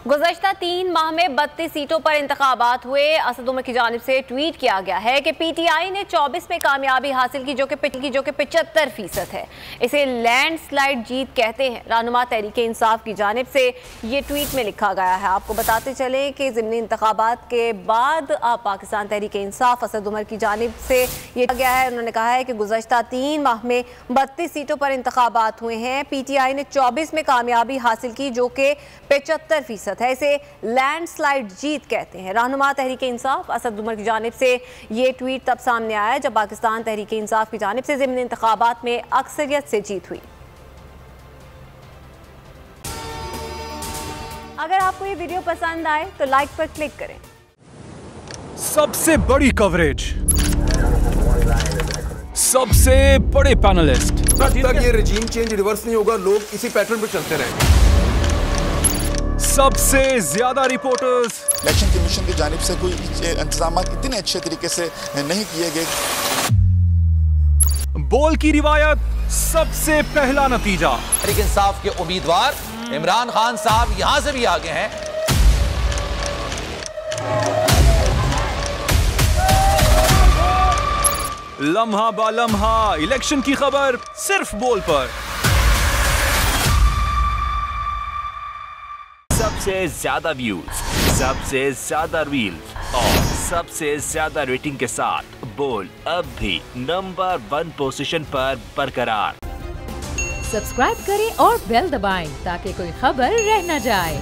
गुज़श्ता 3 माह में 32 सीटों पर इंतखाबात हुए। असद उमर की जानिब से ट्वीट किया गया है कि पीटीआई ने 24 में कामयाबी हासिल की जो कि 75% है। इसे लैंडस्लाइड जीत कहते हैं। रहनुमा तहरीक इंसाफ की जानिब से ये ट्वीट में लिखा गया है। आपको बताते चलें कि ज़िमनी इंतखाबात के बाद पाकिस्तान तहरीक इंसाफ असद उमर की जानिब से ये कहा गया है। उन्होंने कहा है कि गुज़श्ता 3 माह में 32 सीटों पर इंतखाबात हुए हैं। पीटीआई ने 24 में कामयाबी हासिल की जो कि 75% है। इसे लैंडस्लाइड जीत कहते हैं। रहनुमा तहरीक इंसाफ असद उमर की जानिब से ये ट्वीट तब सामने आया जब पाकिस्तान तहरीक इंसाफ की जानिब से ज़िमनी इंतखाबात में अक्सरियत से जीत हुई। अगर आपको ये वीडियो पसंद आए तो लाइक पर क्लिक करें। सबसे बड़ी कवरेज, सबसे बड़े पैनलिस्ट, जब तक ये रेजिम चेंज रिवर्स नहीं होगा लोग इसी पैटर्न पर चलते रहेंगे। सबसे ज्यादा रिपोर्टर्स, इलेक्शन कमीशन की जानिब से कोई इंतजाम इतने अच्छे तरीके से नहीं किए गए। बोल की रिवायत, सबसे पहला नतीजा। तहरीक इंसाफ के उम्मीदवार इमरान खान साहब यहां से भी आगे हैं। लम्हा बा लम्हा इलेक्शन की खबर सिर्फ बोल पर। सबसे ज्यादा व्यूज, सबसे ज्यादा रील्स और सबसे ज्यादा रेटिंग के साथ बोल अब भी नंबर 1 पोजीशन पर बरकरार। सब्सक्राइब करें और बेल दबाएं ताकि कोई खबर रह न जाए।